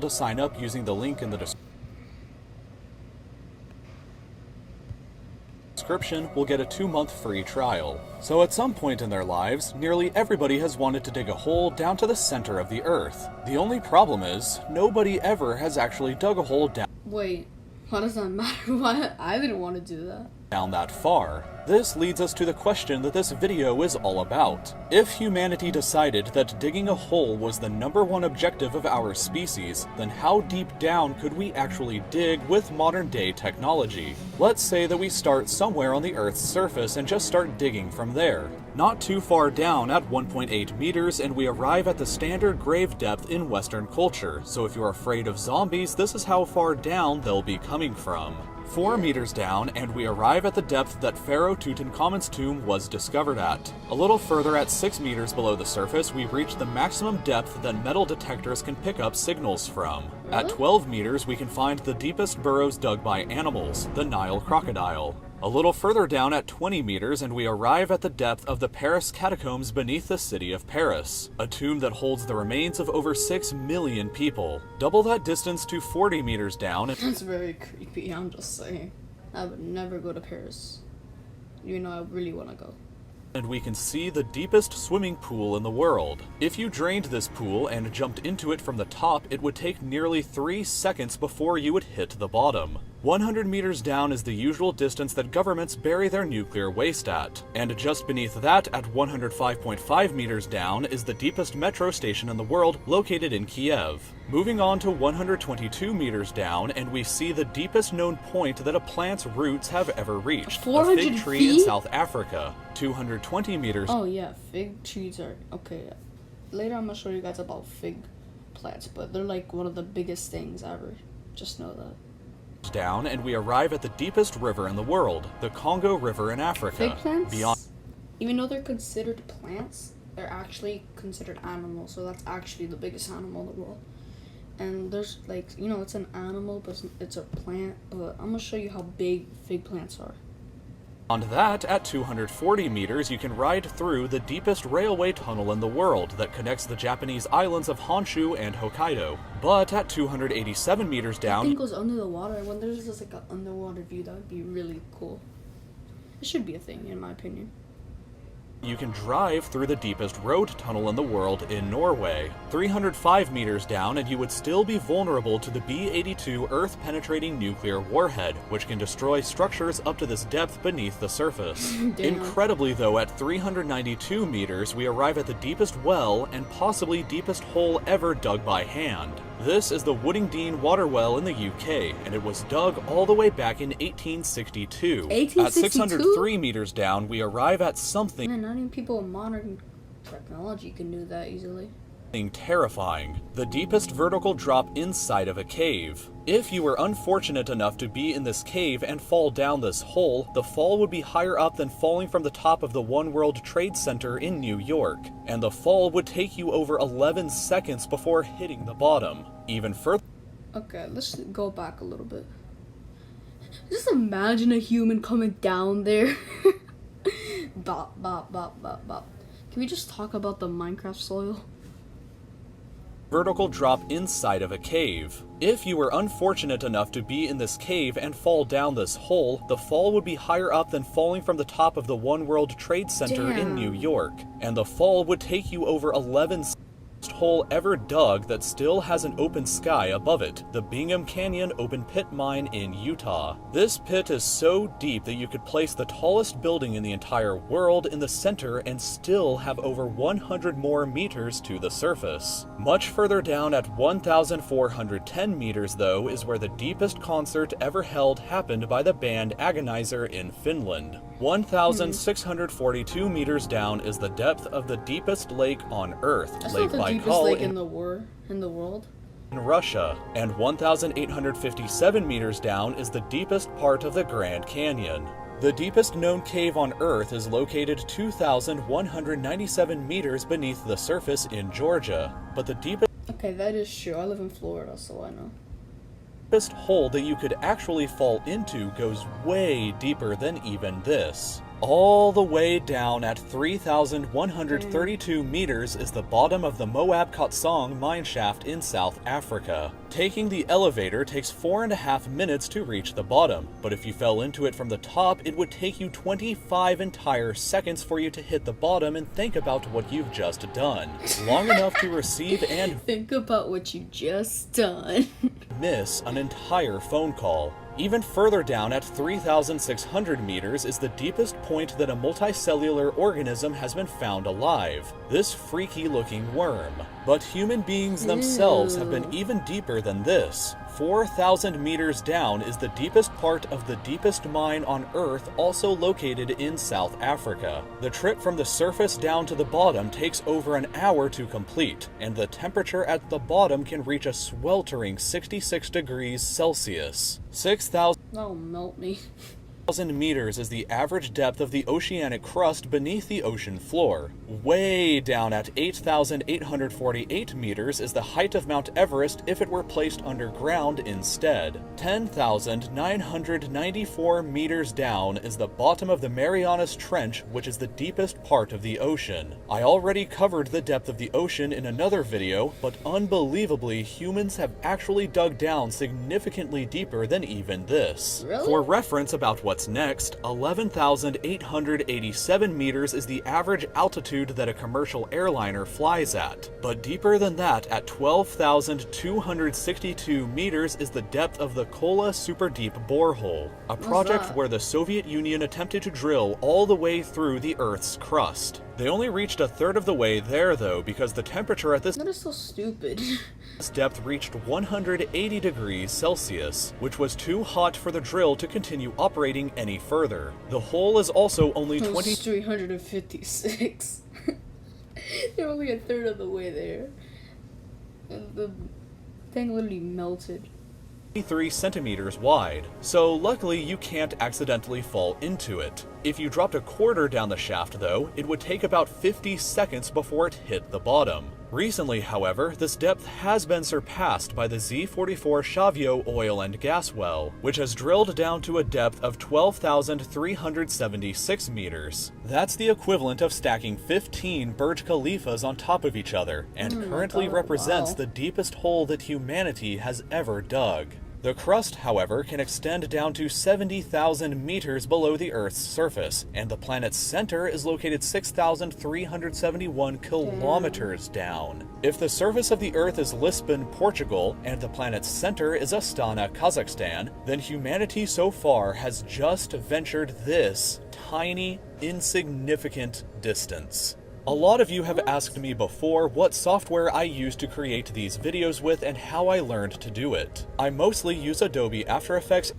to sign up using the link in the description will get a 2-month free trial. So at some point in their lives, nearly everybody has wanted to dig a hole down to the center of the Earth. The only problem is, nobody ever has actually dug a hole down. Wait, what does that matter? Why? I didn't want to do that. Down that far. This leads us to the question that this video is all about. If humanity decided that digging a hole was the #1 objective of our species, then how deep down could we actually dig with modern day technology? Let's say that we start somewhere on the Earth's surface and just start digging from there. Not too far down at 1.8 meters, and we arrive at the standard grave depth in Western culture, so if you're afraid of zombies, this is how far down they'll be coming from. 4 meters down, and we arrive at the depth that Pharaoh Tutankhamun's tomb was discovered at. A little further at 6 meters below the surface, we reach the maximum depth that metal detectors can pick up signals from. At 12 meters, we can find the deepest burrows dug by animals, the Nile crocodile. A little further down at 20 meters, and we arrive at the depth of the Paris catacombs beneath the city of Paris, a tomb that holds the remains of over 6 million people. Double that distance to 40 meters down. That's very creepy, I'm just saying. I would never go to Paris. You know, I really want to go. And we can see the deepest swimming pool in the world. If you drained this pool and jumped into it from the top, it would take nearly 3 seconds before you would hit the bottom. 100 meters down is the usual distance that governments bury their nuclear waste at. And just beneath that, at 105.5 meters down, is the deepest metro station in the world, located in Kiev. Moving on to 122 meters down, and we see the deepest known point that a plant's roots have ever reached. 400 a fig tree feet? in South Africa. 220 meters. Oh yeah, fig trees are... Okay, later I'm gonna show you guys about fig plants, but they're like one of the biggest things ever. Just know that. Down, and we arrive at the deepest river in the world, the Congo River in Africa. Fig plants? Beyond Even though they're considered plants, they're actually considered animals, so that's actually the biggest animal in the world. And there's like, you know, it's an animal, but it's a plant, but I'm gonna show you how big fig plants are. Beyond that, at 240 meters, you can ride through the deepest railway tunnel in the world that connects the Japanese islands of Honshu and Hokkaido. But at 287 meters That down, thing goes under the water, and when there's just like an underwater view, that would be really cool. It should be a thing, in my opinion. you can drive through the deepest road tunnel in the world in Norway. 305 meters down, and you would still be vulnerable to the B-82 Earth-penetrating nuclear warhead, which can destroy structures up to this depth beneath the surface. Incredibly though, at 392 meters, we arrive at the deepest well and possibly deepest hole ever dug by hand. This is the Woodingdean water well in the UK, and it was dug all the way back in 1862. 1862? At 603 meters down, we arrive at something Man, not even people with modern technology can do that easily. terrifying. The deepest vertical drop inside of a cave. If you were unfortunate enough to be in this cave and fall down this hole, the fall would be higher up than falling from the top of the One World Trade Center in New York, and the fall would take you over 11 seconds before hitting the bottom. Even further. Okay, let's go back a little bit. Just imagine a human coming down there. Bop, bop, bop, bop, bop. Can we just talk about the Minecraft soil? Vertical drop inside of a cave. If you were unfortunate enough to be in this cave and fall down this hole, the fall would be higher up than falling from the top of the One World Trade Center in New York, and the fall would take you over 11 hole ever dug that still has an open sky above it, the Bingham Canyon open pit mine in Utah. This pit is so deep that you could place the tallest building in the entire world in the center and still have over 100 more meters to the surface. Much further down at 1,410 meters though is where the deepest concert ever held happened by the band Agonizer in Finland. 1,642 meters down is the depth of the deepest lake on Earth, That's Lake not the deepest Baikal lake in the world. in Russia, and 1,857 meters down is the deepest part of the Grand Canyon. The deepest known cave on Earth is located 2,197 meters beneath the surface in Georgia, but the deepest Okay, that is true. I live in Florida, so I know. hole that you could actually fall into goes way deeper than even this. All the way down at 3,132 meters is the bottom of the Moab Khotsong mineshaft in South Africa. Taking the elevator takes 4.5 minutes to reach the bottom, but if you fell into it from the top, it would take you 25 entire seconds for you to hit the bottom and think about what you've just done. Long enough to receive and Think about what you just done. miss an entire phone call. Even further down at 3,600 meters is the deepest point that a multicellular organism has been found alive, this freaky looking worm. But human beings themselves have been even deeper than this. 4,000 meters down is the deepest part of the deepest mine on Earth, also located in South Africa. The trip from the surface down to the bottom takes over an hour to complete, and the temperature at the bottom can reach a sweltering 66 degrees Celsius. 6,000 That'll melt me. meters is the average depth of the oceanic crust beneath the ocean floor. Way down at 8,848 meters is the height of Mount Everest if it were placed underground instead. 10,994 meters down is the bottom of the Marianas Trench, which is the deepest part of the ocean. I already covered the depth of the ocean in another video, but unbelievably, humans have actually dug down significantly deeper than even this. Really? For reference about what's next, 11,887 meters is the average altitude that a commercial airliner flies at. But deeper than that, at 12,262 meters is the depth of the Kola Super Deep Borehole, a project that? where the Soviet Union attempted to drill all the way through the Earth's crust. They only reached a third of the way there though, because the temperature at this That is so stupid. depth reached 180 degrees Celsius, which was too hot for the drill to continue operating any further. The hole is also only It 20 was 356. They're only a third of the way there. And the thing literally melted. 23 centimeters wide, so luckily you can't accidentally fall into it. If you dropped a quarter down the shaft though, it would take about 50 seconds before it hit the bottom. Recently, however, this depth has been surpassed by the Z44 Shavio oil and gas well, which has drilled down to a depth of 12,376 meters. That's the equivalent of stacking 15 Burj Khalifas on top of each other, and currently represents wow. the deepest hole that humanity has ever dug. The crust, however, can extend down to 70,000 meters below the Earth's surface, and the planet's center is located 6,371 kilometers down. If the surface of the Earth is Lisbon, Portugal, and the planet's center is Astana, Kazakhstan, then humanity so far has just ventured this tiny, insignificant distance. A lot of you have asked me before what software I use to create these videos with and how I learned to do it. I mostly use Adobe After Effects